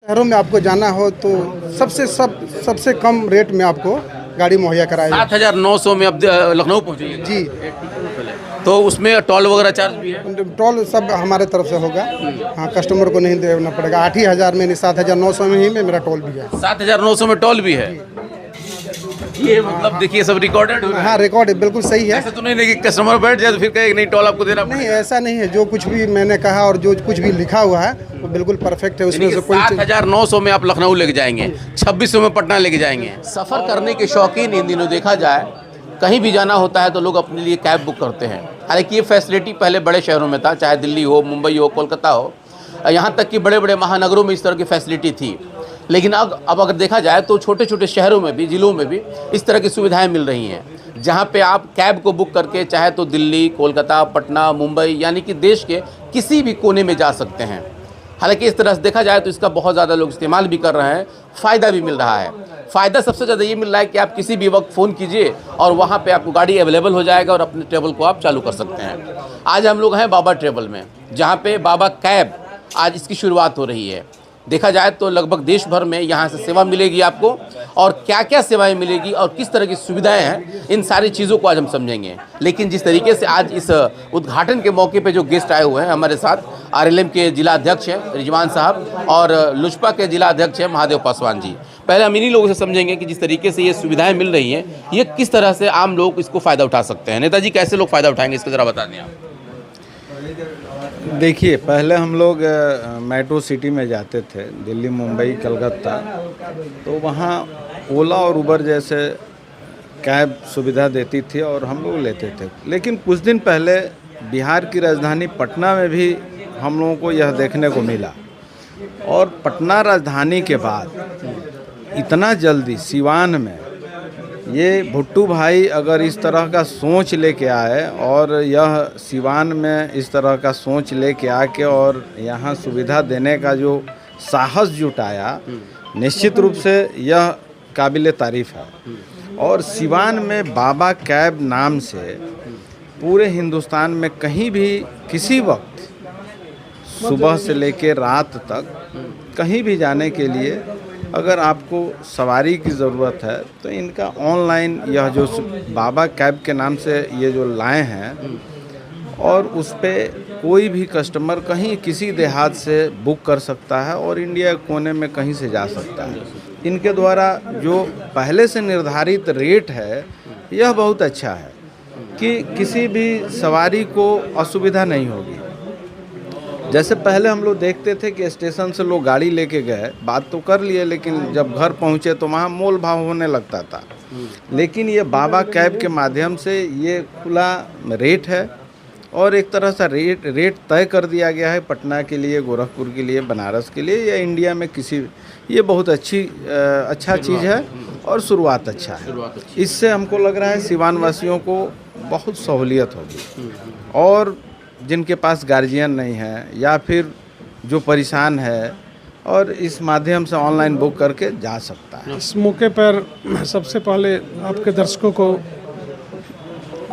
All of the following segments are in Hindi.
शहरों में आपको जाना हो तो सबसे कम रेट में आपको गाड़ी मुहैया कराएगी। 7,900 में अब लखनऊ पहुँचेंगे जी, तो उसमें टोल वगैरह चार्ज भी है? टोल सब हमारे तरफ से होगा। हाँ, कस्टमर को नहीं देना पड़ेगा। 8,000 में नहीं, 7,900 में ही में मेरा टोल भी है। 7,900 में टोल भी है? ये मतलब देखिए सब रिकॉर्डेड हो रहा है। हाँ, रिकॉर्ड बिल्कुल सही है। ऐसा तो नहीं है कि कस्टमर बैठ जाए तो फिर कहे नहीं टोल आपको देना नहीं, पड़ेगा। ऐसा नहीं है। जो कुछ भी मैंने कहा और जो कुछ भी लिखा हुआ है वो बिल्कुल परफेक्ट है। उसमें से कोई 7,900 में आप लखनऊ लेके जाएंगे, 2,600 में पटना लेके जाएंगे। सफ़र करने के शौकीन इन दिनों देखा जाए कहीं भी जाना होता है तो लोग अपने लिए कैब बुक करते हैं। हालांकि ये फैसिलिटी पहले बड़े शहरों में था, चाहे दिल्ली हो, मुंबई हो, कोलकाता हो, यहाँ तक कि बड़े बड़े महानगरों में इस तरह की फैसिलिटी थी। लेकिन अब अगर देखा जाए तो छोटे छोटे शहरों में भी, ज़िलों में भी इस तरह की सुविधाएं मिल रही हैं, जहाँ पे आप कैब को बुक करके चाहे तो दिल्ली, कोलकाता, पटना, मुंबई यानी कि देश के किसी भी कोने में जा सकते हैं। हालांकि इस तरह से देखा जाए तो इसका बहुत ज़्यादा लोग इस्तेमाल भी कर रहे हैं, फ़ायदा भी मिल रहा है। फ़ायदा सबसे ज़्यादा ये मिल रहा है कि आप किसी भी वक्त फ़ोन कीजिए और वहाँ पे आपको गाड़ी अवेलेबल हो जाएगा और अपने ट्रेवल को आप चालू कर सकते हैं। आज हम लोग हैं बाबा ट्रेवल में, जहाँ पे बाबा कैब आज इसकी शुरुआत हो रही है। देखा जाए तो लगभग देश भर में यहाँ से सेवा मिलेगी आपको, और क्या क्या सेवाएं मिलेगी और किस तरह की सुविधाएं हैं, इन सारी चीज़ों को आज हम समझेंगे। लेकिन जिस तरीके से आज इस उद्घाटन के मौके पे जो गेस्ट आए हुए हैं हमारे साथ, आरएलएम के जिला अध्यक्ष हैं रिजवान साहब और लुजपा के जिला अध्यक्ष हैं महादेव पासवान जी। पहले हम इन्हीं लोगों से समझेंगे कि जिस तरीके से ये सुविधाएँ मिल रही हैं, ये किस तरह से आम लोग इसको फ़ायदा उठा सकते हैं। नेताजी, कैसे लोग फ़ायदा उठाएंगे इसका ज़रा बता दें आप। देखिए, पहले हम लोग मेट्रो सिटी में जाते थे, दिल्ली, मुंबई, कलकत्ता, तो वहाँ ओला और उबर जैसे कैब सुविधा देती थी और हम लोग लेते थे। लेकिन कुछ दिन पहले बिहार की राजधानी पटना में भी हम लोगों को यह देखने को मिला, और पटना राजधानी के बाद इतना जल्दी सिवान में ये भुट्टू भाई अगर इस तरह का सोच लेके आए और यह सिवान में इस तरह का सोच लेके आके और यहाँ सुविधा देने का जो साहस जुटाया, निश्चित रूप से यह काबिले तारीफ़ है। और सिवान में बाबा कैब नाम से पूरे हिंदुस्तान में कहीं भी किसी वक्त सुबह से लेकर रात तक कहीं भी जाने के लिए अगर आपको सवारी की ज़रूरत है तो इनका ऑनलाइन यह जो बाबा कैब के नाम से ये जो लाए हैं, और उस पर कोई भी कस्टमर कहीं किसी देहात से बुक कर सकता है और इंडिया कोने में कहीं से जा सकता है। इनके द्वारा जो पहले से निर्धारित रेट है यह बहुत अच्छा है कि किसी भी सवारी को असुविधा नहीं होगी। जैसे पहले हम लोग देखते थे कि स्टेशन से लोग गाड़ी लेके गए, बात तो कर लिए, लेकिन जब घर पहुंचे तो वहाँ मोल भाव होने लगता था। लेकिन ये बाबा कैब के माध्यम से ये खुला रेट है और एक तरह से रेट तय कर दिया गया है पटना के लिए, गोरखपुर के लिए, बनारस के लिए या इंडिया में किसी। ये बहुत अच्छा चीज़ है और शुरुआत अच्छा है। इससे हमको लग रहा है सिवान वासियों को बहुत सहूलियत होगी, और जिनके पास गार्जियन नहीं है या फिर जो परेशान है और इस माध्यम से ऑनलाइन बुक करके जा सकता है। इस मौके पर सबसे पहले आपके दर्शकों को,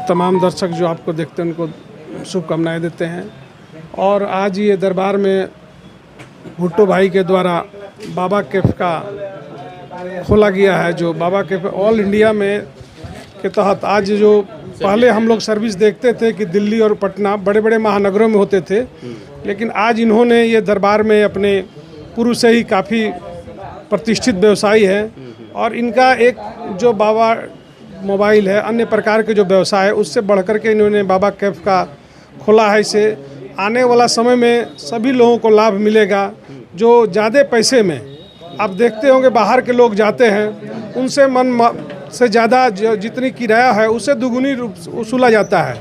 तमाम दर्शक जो आपको देखते हैं उनको शुभकामनाएं देते हैं। और आज ये दरबार में भुट्टो भाई के द्वारा बाबा कैफ का खोला गया है, जो बाबा कैफ ऑल इंडिया में के तहत आज जो पहले हम लोग सर्विस देखते थे कि दिल्ली और पटना बड़े बड़े महानगरों में होते थे, लेकिन आज इन्होंने ये दरबार में अपने पूर्व से ही काफ़ी प्रतिष्ठित व्यवसायी है, और इनका एक जो बाबा मोबाइल है, अन्य प्रकार के जो व्यवसाय है, उससे बढ़ कर के इन्होंने बाबा कैफ का खोला है। इसे आने वाला समय में सभी लोगों को लाभ मिलेगा। जो ज़्यादा पैसे में आप देखते होंगे बाहर के लोग जाते हैं, उनसे मन से ज़्यादा जितनी किराया है उससे दुगुनी वसूला जाता है,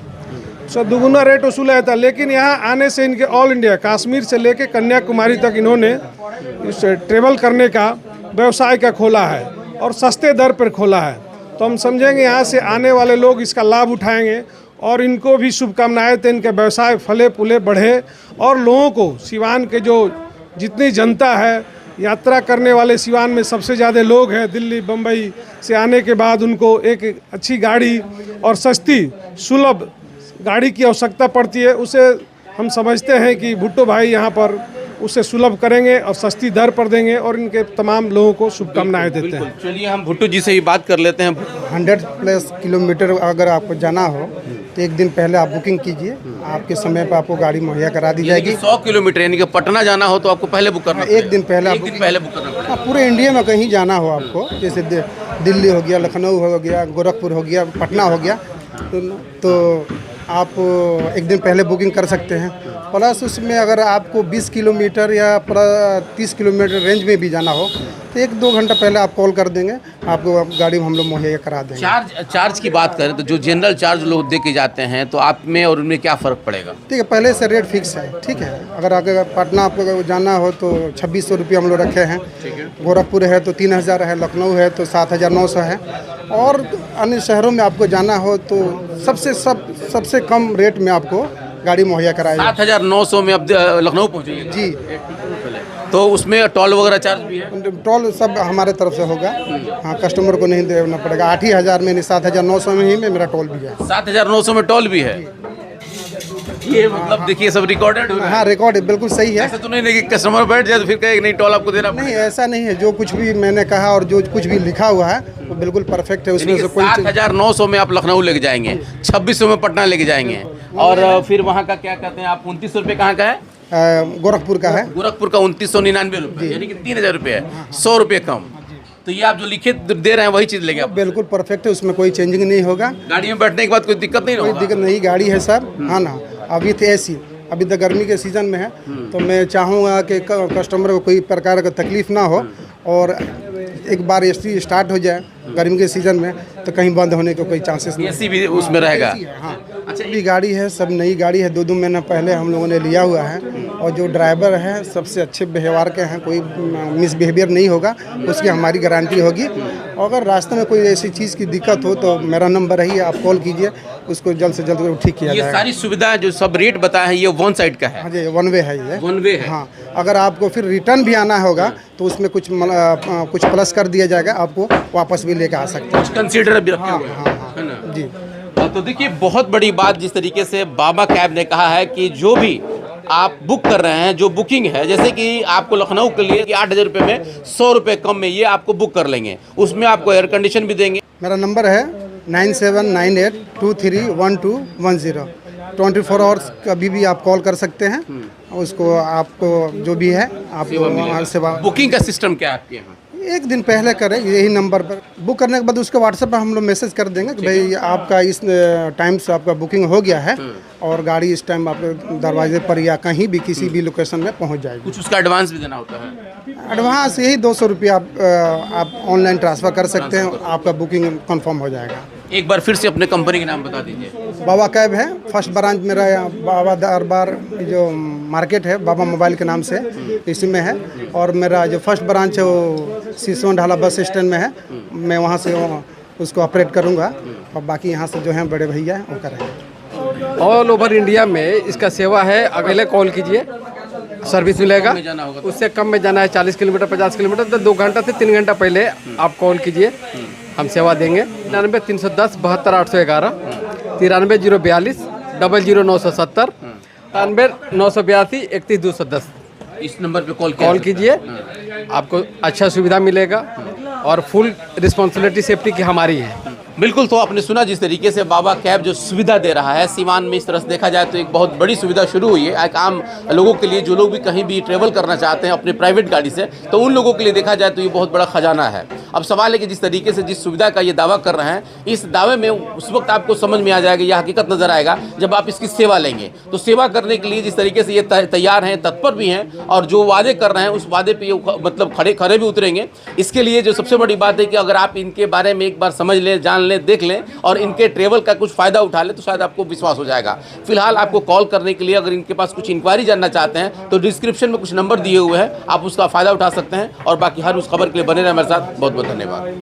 उससे दुगुना रेट वसूला जाता है। लेकिन यहाँ आने से इनके ऑल इंडिया, कश्मीर से लेकर कन्याकुमारी तक इन्होंने इस ट्रेवल करने का व्यवसाय का खोला है और सस्ते दर पर खोला है। तो हम समझेंगे यहाँ से आने वाले लोग इसका लाभ उठाएंगे और इनको भी शुभकामनाएं थे, इनका व्यवसाय फले फूले बढ़े और लोगों को, सिवान के जो जितनी जनता है, यात्रा करने वाले सिवान में सबसे ज़्यादा लोग हैं, दिल्ली बम्बई से आने के बाद उनको एक अच्छी गाड़ी और सस्ती सुलभ गाड़ी की आवश्यकता पड़ती है। उसे हम समझते हैं कि भुट्टो भाई यहाँ पर उसे सुलभ करेंगे और सस्ती दर पर देंगे और इनके तमाम लोगों को शुभकामनाएं देते हैं। चलिए हम भुट्टू जी से ही बात कर लेते हैं। 100+ किलोमीटर अगर आपको जाना हो तो एक दिन पहले आप बुकिंग कीजिए, आपके समय पर आपको गाड़ी मुहैया करा दी जाएगी। 100 किलोमीटर यानी कि पटना जाना हो तो आपको पहले बुक करना एक दिन पहले आप एक दिन पहले बुक करना पड़ेगा। पूरे इंडिया में कहीं जाना हो आपको, जैसे दिल्ली हो गया, लखनऊ हो गया, गोरखपुर हो गया, पटना हो गया, तो आप एक दिन पहले बुकिंग कर सकते हैं। प्लस उसमें अगर आपको 20 किलोमीटर या 30 किलोमीटर रेंज में भी जाना हो तो 1-2 घंटा पहले आप कॉल कर देंगे, आपको गाड़ी हम लोग मुहैया करा देंगे। चार्ज की बात करें तो जो जनरल चार्ज लोग दे के जाते हैं तो आप में और उनमें क्या फ़र्क पड़ेगा? ठीक है, पहले से रेट फिक्स है। ठीक है, अगर पटना आपको जाना हो तो 2600 रुपये हम लोग रखे हैं, गोरखपुर है तो 3000 है, लखनऊ है तो 7900 है, और अन्य शहरों में आपको जाना हो तो सबसे कम रेट में आपको गाड़ी मुहैया कराएगी। 7900 में अब लखनऊ पहुँचेंगे जी, तो उसमें टोल वगैरह चार्ज भी है? टोल सब हमारे तरफ से होगा। हाँ, कस्टमर को नहीं देना पड़ेगा। 8,000 में नहीं, 7,900 में ही में मेरा टोल भी है। 7900 में टोल भी है? ये मतलब देखिए सब रिकॉर्डेड हो रहा है। हाँ, रिकॉर्ड है, बिल्कुल सही है। ऐसा तो नहीं कि कस्टमर बैठ जाए तो फिर कहे नहीं टोल आपको देना नहीं, ऐसा नहीं है। जो कुछ भी मैंने कहा और जो कुछ भी लिखा हुआ है वो बिल्कुल परफेक्ट है। उसमें से कोई 7900 में आप लखनऊ लेके जाएंगे, 2600 में पटना लेके जाएंगे, और फिर वहाँ का क्या कहते हैं आप 2900 रुपये कहाँ का है? गोरखपुर का है। गोरखपुर का 2999 रुपये, यानी कि 3000 रुपये है, 100 रुपये कम। तो ये आप जो लिखे दे रहे हैं वही चीज़ लेंगे आप? बिल्कुल परफेक्ट है, उसमें कोई चेंजिंग नहीं होगा। गाड़ी में बैठने के बाद कोई दिक्कत नहीं कोई होगा? दिक्कत नहीं, गाड़ी है सर। हाँ ना, अभी तो ऐसी अभी तो गर्मी के सीज़न में है, तो मैं चाहूँगा कि कस्टमर को कोई प्रकार का तकलीफ़ ना हो, और एक बार एसी स्टार्ट हो जाए गर्मी के सीज़न में तो कहीं बंद होने के कोई चांसेस नहीं। एसी भी उसमें रहेगा? हाँ, अच्छा, भी गाड़ी है, सब नई गाड़ी है, 2 महीना पहले हम लोगों ने लिया हुआ है, और जो ड्राइवर है सबसे अच्छे व्यवहार के हैं, कोई मिसबिहेवियर नहीं होगा, उसकी हमारी गारंटी होगी। अगर रास्ते में कोई ऐसी चीज़ की दिक्कत हो तो मेरा नंबर है, आप कॉल कीजिए, उसको जल्द से जल्द ठीक किया जाएगा। ये सारी सुविधा जो सब रेट बताए हैं ये वन साइड का है? हाँ जी, 1 वे है ये। 1 वे है? हाँ, अगर आपको फिर रिटर्न भी आना होगा तो उसमें कुछ प्लस कर दिया जाएगा, आपको वापस भी लेके आ सकते हैं। कंसीडर भी रखे हाँ हुए हैं, हाँ है ना? हाँ जी। तो देखिए बहुत बड़ी बात जिस तरीके से बाबा कैब ने कहा है कि जो भी आप बुक कर रहे हैं, जो बुकिंग है, जैसे कि आपको लखनऊ के लिए 8000 रुपये में 100 रुपये कम में ये आपको बुक कर लेंगे, उसमें आपको एयर कंडीशन भी देंगे। मेरा नंबर है 9798231210। 24 आवर्स कभी भी आप कॉल कर सकते हैं, उसको आपको जो भी है आपको सेवा। बुकिंग का सिस्टम क्या है आपके यहाँ? एक दिन पहले करें, यही नंबर पर बुक करने के बाद उसके व्हाट्सएप पर हम लोग मैसेज कर देंगे कि भाई आपका इस टाइम से आपका बुकिंग हो गया है, और गाड़ी इस टाइम आपके दरवाजे पर या कहीं भी किसी भी लोकेशन में पहुंच जाएगी। कुछ उसका एडवांस भी देना होता है? एडवांस यही 200 रुपये आप ऑनलाइन ट्रांसफ़र कर सकते हैं, आपका बुकिंग कंफर्म हो जाएगा। एक बार फिर से अपने कंपनी के नाम बता दीजिए। बाबा कैब है, फर्स्ट ब्रांच मेरा यहाँ बाबा दरबार जो मार्केट है बाबा मोबाइल के नाम से, इसी में है, और मेरा जो फर्स्ट ब्रांच है वो सिसवन ढाला बस स्टैंड में है। मैं वहाँ से उसको ऑपरेट करूँगा, और बाकी यहाँ से जो हैं बड़े भैया वो करेंगे। ऑल ओवर इंडिया में इसका सेवा है। अगले कॉल कीजिए, सर्विस मिलेगा। उससे कम में जाना है 40 किलोमीटर 50 किलोमीटर तो 2 घंटा से 3 घंटा पहले आप कॉल कीजिए, हम सेवा देंगे। 99 310 72 811, 93 042 00 970, 93 982 31 210। इस नंबर पे कॉल कीजिए, आपको अच्छा सुविधा मिलेगा, और फुल रिस्पॉन्सिबिलिटी सेफ्टी की हमारी है। बिल्कुल। तो आपने सुना जिस तरीके से बाबा कैब जो सुविधा दे रहा है सीवान में, इस तरह से देखा जाए तो एक बहुत बड़ी सुविधा शुरू हुई है एक आम लोगों के लिए, जो लोग भी कहीं भी ट्रेवल करना चाहते हैं अपने प्राइवेट गाड़ी से, तो उन लोगों के लिए देखा जाए तो ये बहुत बड़ा खजाना है। अब सवाल है कि जिस तरीके से जिस सुविधा का ये दावा कर रहे हैं, इस दावे में उस वक्त आपको समझ में आ जाएगा, यह हकीकत नज़र आएगा जब आप इसकी सेवा लेंगे। तो सेवा करने के लिए जिस तरीके से ये तैयार हैं, तत्पर भी हैं, और जो वादे कर रहे हैं उस वादे पे मतलब खरे भी उतरेंगे। इसके लिए जो सबसे बड़ी बात है कि अगर आप इनके बारे में एक बार समझ लें, जान लें, देख लें, और इनके ट्रेवल का कुछ फ़ायदा उठा लें, तो शायद आपको विश्वास हो जाएगा। फिलहाल आपको कॉल करने के लिए अगर इनके पास कुछ इंक्वायरी जानना चाहते हैं तो डिस्क्रिप्शन में कुछ नंबर दिए हुए हैं, आप उसका फ़ायदा उठा सकते हैं। और बाकी हर उस खबर के लिए बने रहें हमारे साथ। बहुत बहुत धन्यवाद।